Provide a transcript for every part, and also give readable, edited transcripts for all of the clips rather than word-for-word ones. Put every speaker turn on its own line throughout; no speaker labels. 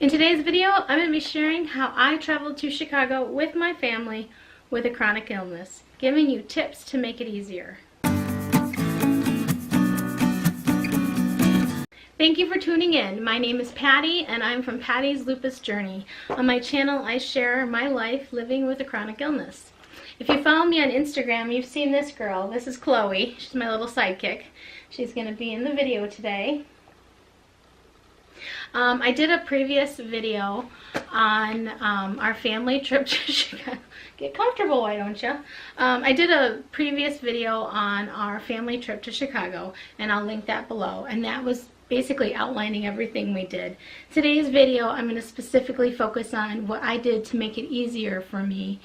In today's video, I'm going to be sharing how I traveled to Chicago with my family with a chronic illness, giving you tips to make it easier. Thank you for tuning in. My name is Patty and I'm from Patty's Lupus Journey. On my channel, I share my life living with a chronic illness. If you follow me on Instagram, you've seen this girl. This is Chloe. She's my little sidekick. She's going to be in the video today. I did a previous video on our family trip to Chicago. Get comfortable, why don't you? I did a previous video on our family trip to Chicago, and I'll link that below. And that was basically outlining everything we did. Today's video, I'm going to specifically focus on what I did to make it easier for me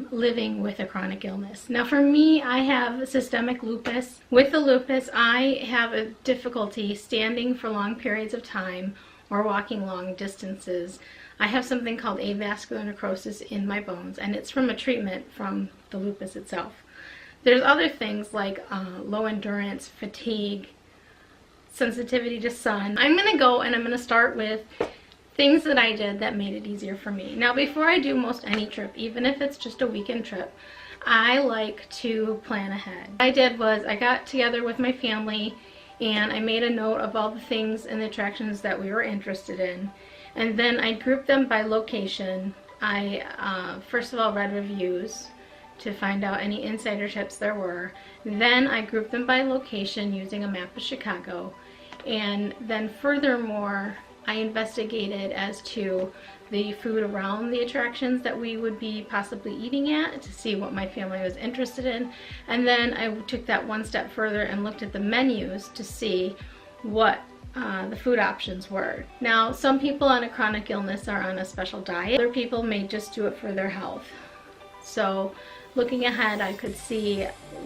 living with a chronic illness. Now for me, I have systemic lupus. With the lupus, I have a difficulty standing for long periods of time or walking long distances. I have something called avascular necrosis in my bones, and it's from a treatment from the lupus itself. There's other things like low endurance, fatigue, sensitivity to sun. I'm going to go and I'm going to start with things that I did that made it easier for me. Now before I do most any trip, even if it's just a weekend trip, I like to plan ahead. What I did was I got together with my family and I made a note of all the things and the attractions that we were interested in. And then I grouped them by location. I first of all read reviews to find out any insider tips there were. Then I grouped them by location using a map of Chicago. And then furthermore, I investigated as to the food around the attractions that we would be possibly eating at to see what my family was interested in. And then I took that one step further and looked at the menus to see what the food options were. Now, some people on a chronic illness are on a special diet. Other people may just do it for their health. So looking ahead, I could see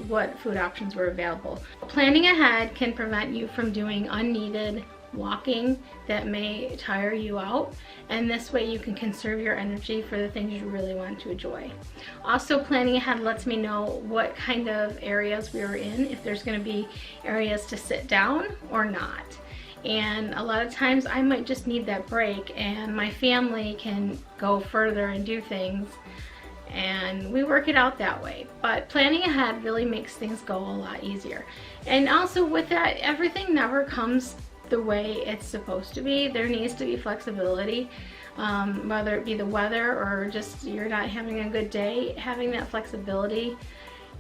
what food options were available. Planning ahead can prevent you from doing unneeded walking that may tire you out, and this way you can conserve your energy for the things you really want to enjoy. Also, planning ahead lets me know what kind of areas we are in, if there's going to be areas to sit down or not. And a lot of times I might just need that break and my family can go further and do things, and we work it out that way. But planning ahead really makes things go a lot easier. And also with that, everything never comes the way it's supposed to be. There needs to be flexibility, whether it be the weather or just you're not having a good day. Having that flexibility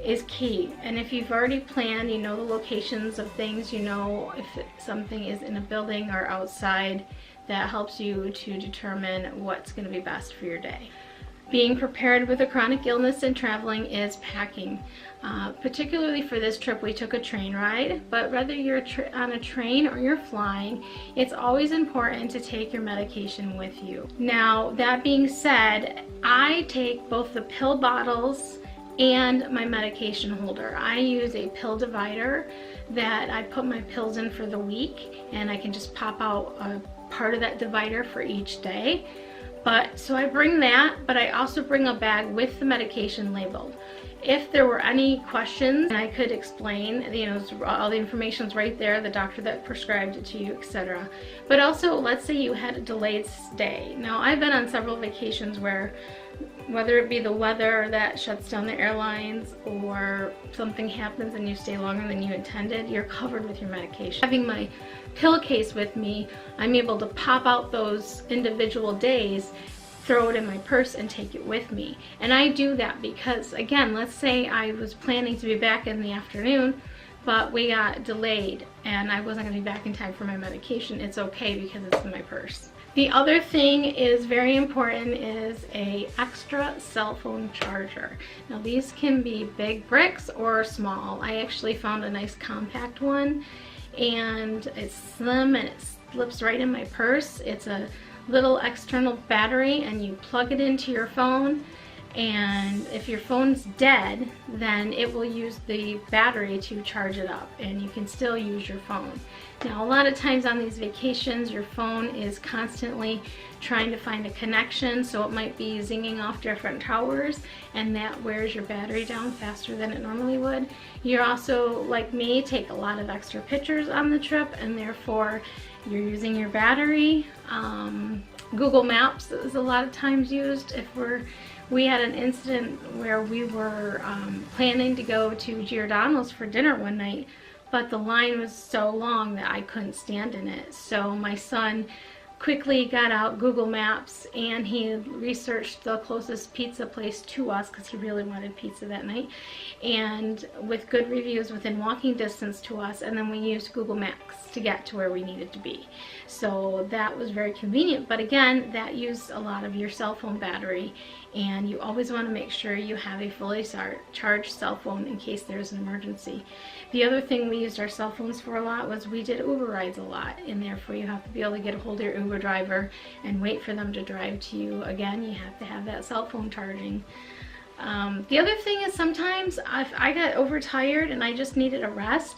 is key. And if you've already planned, you know the locations of things, you know if something is in a building or outside, that helps you to determine what's going to be best for your day. Being prepared with a chronic illness and traveling is packing. Particularly for this trip, we took a train ride, but whether you're on a train or you're flying, it's always important to take your medication with you. Now, that being said, I take both the pill bottles and my medication holder. I use a pill divider that I put my pills in for the week, and I can just pop out a part of that divider for each day. So I bring that, but I also bring a bag with the medication labeled. If there were any questions, I could explain, you know, all the information's right there, the doctor that prescribed it to you, etc. But also, let's say you had a delayed stay. Now, I've been on several vacations where, whether it be the weather that shuts down the airlines or something happens and you stay longer than you intended, you're covered with your medication. Having my pill case with me, I'm able to pop out those individual days, throw it in my purse, and take it with me. And I do that because, again, let's say I was planning to be back in the afternoon, but we got delayed and I wasn't going to be back in time for my medication. It's okay because it's in my purse. The other thing is very important is a extra cell phone charger. Now these can be big bricks or small. I actually found a nice compact one, and it's slim and it slips right in my purse. It's a little external battery and you plug it into your phone, and if your phone's dead, then it will use the battery to charge it up and you can still use your phone. Now, a lot of times on these vacations, your phone is constantly trying to find a connection, so it might be zinging off different towers, and that wears your battery down faster than it normally would. You also, like me, take a lot of extra pictures on the trip, and therefore you're using your battery. Google Maps is a lot of times used if we had an incident where we were planning to go to Giordano's for dinner one night, but the line was so long that I couldn't stand in it. So my son quickly got out Google Maps and he researched the closest pizza place to us because he really wanted pizza that night, and with good reviews within walking distance to us, and then we used Google Maps to get to where we needed to be. So that was very convenient, but again, that used a lot of your cell phone battery, and you always want to make sure you have a fully charged cell phone in case there's an emergency. The other thing we used our cell phones for a lot was we did Uber rides a lot, and therefore you have to be able to get a hold of your Uber driver and wait for them to drive to you. Again, you have to have that cell phone charging. The other thing is sometimes if I got overtired and I just needed a rest,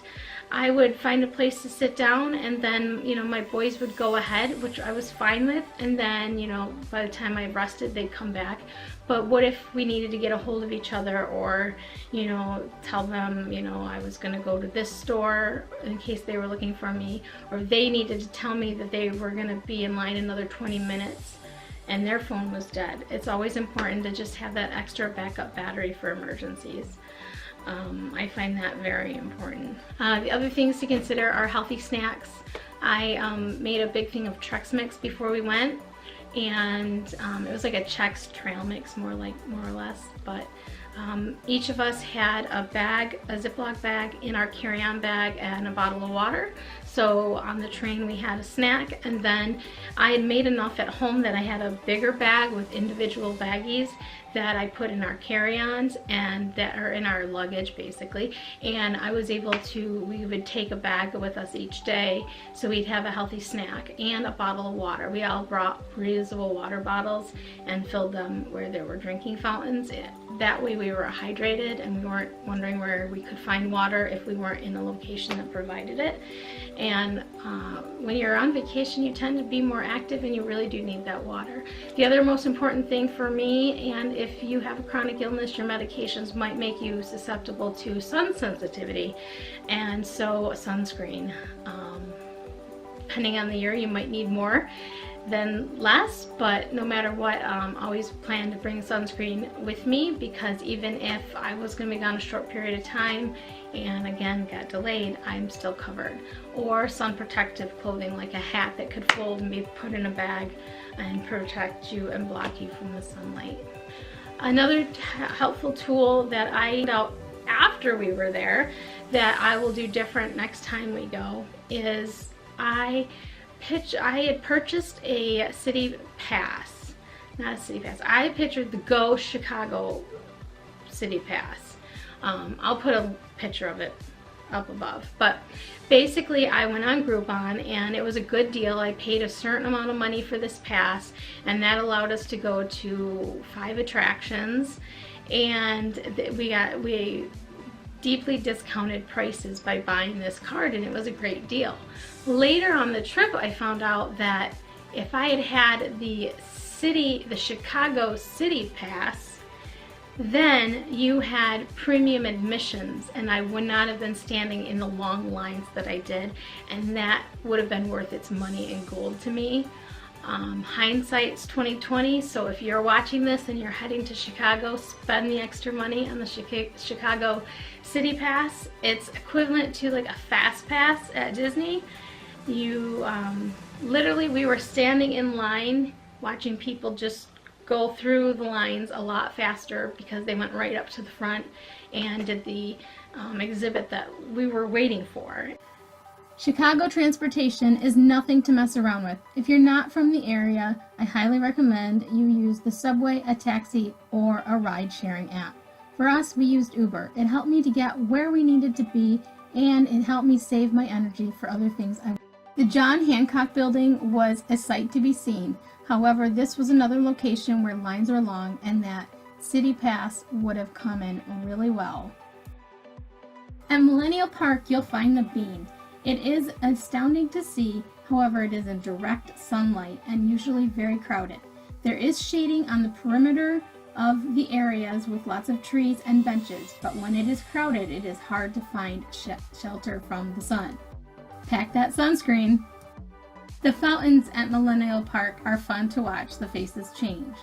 I would find a place to sit down, and then, you know, my boys would go ahead, which I was fine with, and then, you know, by the time I rested, they'd come back. But what if we needed to get a hold of each other, or, you know, tell them, you know, I was going to go to this store in case they were looking for me, or they needed to tell me that they were going to be in line another 20 minutes and their phone was dead. It's always important to just have that extra backup battery for emergencies. I find that very important. The other things to consider are healthy snacks. I made a big thing of Trex Mix before we went, and it was like a Chex trail mix, more or less, but each of us had a bag, a Ziploc bag in our carry-on bag, and a bottle of water. So on the train we had a snack, and then I had made enough at home that I had a bigger bag with individual baggies that I put in our carry-ons and that are in our luggage basically, and I was able to, we would take a bag with us each day, so we'd have a healthy snack and a bottle of water. We all brought reusable water bottles and filled them where there were drinking fountains. That way we were hydrated and we weren't wondering where we could find water if we weren't in a location that provided it. And when you're on vacation, you tend to be more active and you really do need that water. The other most important thing for me, and if you have a chronic illness, your medications might make you susceptible to sun sensitivity, and so sunscreen. Depending on the year, you might need more than less, but no matter what, always plan to bring sunscreen with me, because even if I was going to be gone a short period of time and again got delayed, I'm still covered. Or sun protective clothing like a hat that could fold and be put in a bag and protect you and block you from the sunlight. Another helpful tool that I found out after we were there that I will do different next time we go is I had purchased a city pass, not a city pass. I pictured the Go Chicago city pass. I'll put a picture of it up above. But basically I went on Groupon and it was a good deal. I paid a certain amount of money for this pass, and that allowed us to go to 5 attractions, and we deeply discounted prices by buying this card, and it was a great deal. Later on the trip I found out that if I had had the Chicago City Pass, then you had premium admissions and I would not have been standing in the long lines that I did, and that would have been worth its money in gold to me. Hindsight's 2020, so if you're watching this and you're heading to Chicago, spend the extra money on the Chicago City Pass. It's equivalent to like a fast pass at Disney. You literally, we were standing in line watching people just go through the lines a lot faster because they went right up to the front and did the exhibit that we were waiting for.
Chicago transportation is nothing to mess around with. If you're not from the area, I highly recommend you use the subway, a taxi, or a ride-sharing app. For us, we used Uber. It helped me to get where we needed to be, and it helped me save my energy for other things. The John Hancock building was a sight to be seen. However, this was another location where lines are long, and that City Pass would have come in really well. At Millennial Park, you'll find the Bean. It is astounding to see, however, it is in direct sunlight and usually very crowded. There is shading on the perimeter of the areas with lots of trees and benches, but when it is crowded, it is hard to find shelter from the sun. Pack that sunscreen. The fountains at Millennial Park are fun to watch the faces change.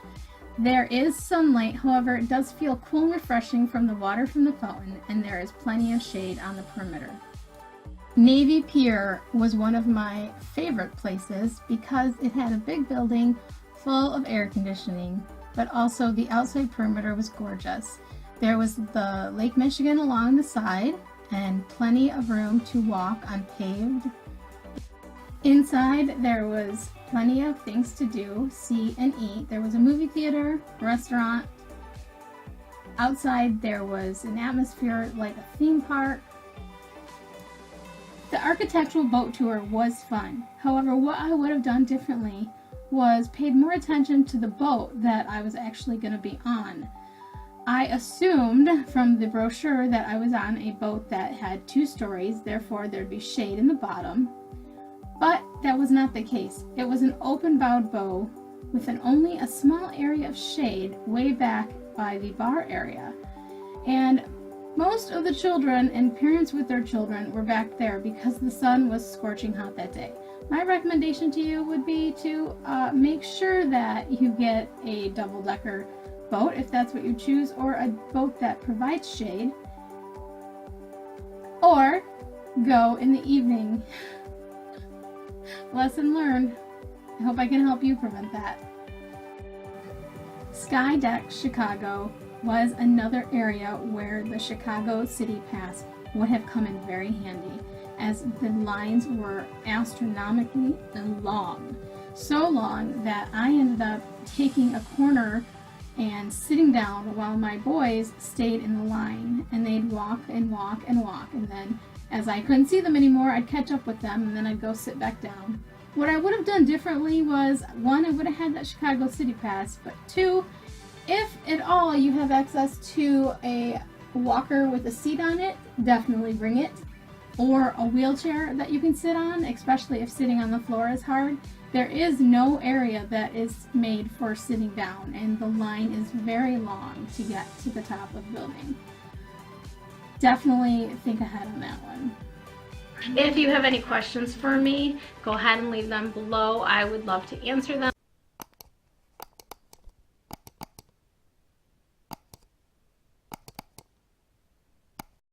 There is sunlight, however, it does feel cool and refreshing from the water from the fountain, and there is plenty of shade on the perimeter. Navy Pier was one of my favorite places because it had a big building full of air conditioning, but also the outside perimeter was gorgeous. There was the Lake Michigan along the side and plenty of room to walk on paved. Inside there was plenty of things to do, see and eat. There was a movie theater, restaurant. Outside there was an atmosphere like a theme park. The architectural boat tour was fun. However, what I would have done differently was paid more attention to the boat that I was actually going to be on. I assumed from the brochure that I was on a boat that had 2 stories, therefore there'd be shade in the bottom. But that was not the case. It was an open-bowed boat with only a small area of shade way back by the bar area. And most of the children and parents with their children were back there because the sun was scorching hot that day. My recommendation to you would be to make sure that you get a double-decker boat if that's what you choose, or a boat that provides shade, or go in the evening. Lesson learned. I hope I can help you prevent that. Sky Deck Chicago was another area where the Chicago City Pass would have come in very handy, as the lines were astronomically long. So long that I ended up taking a corner and sitting down while my boys stayed in the line, and they'd walk and walk and walk, and then as I couldn't see them anymore, I'd catch up with them, and then I'd go sit back down. What I would have done differently was, 1, I would have had that Chicago City Pass, but 2, if at all you have access to a walker with a seat on it, definitely bring it, or a wheelchair that you can sit on, especially if sitting on the floor is hard. There is no area that is made for sitting down, and the line is very long to get to the top of the building. Definitely think ahead on that one.
If you have any questions for me, go ahead and leave them below. I would love to answer them.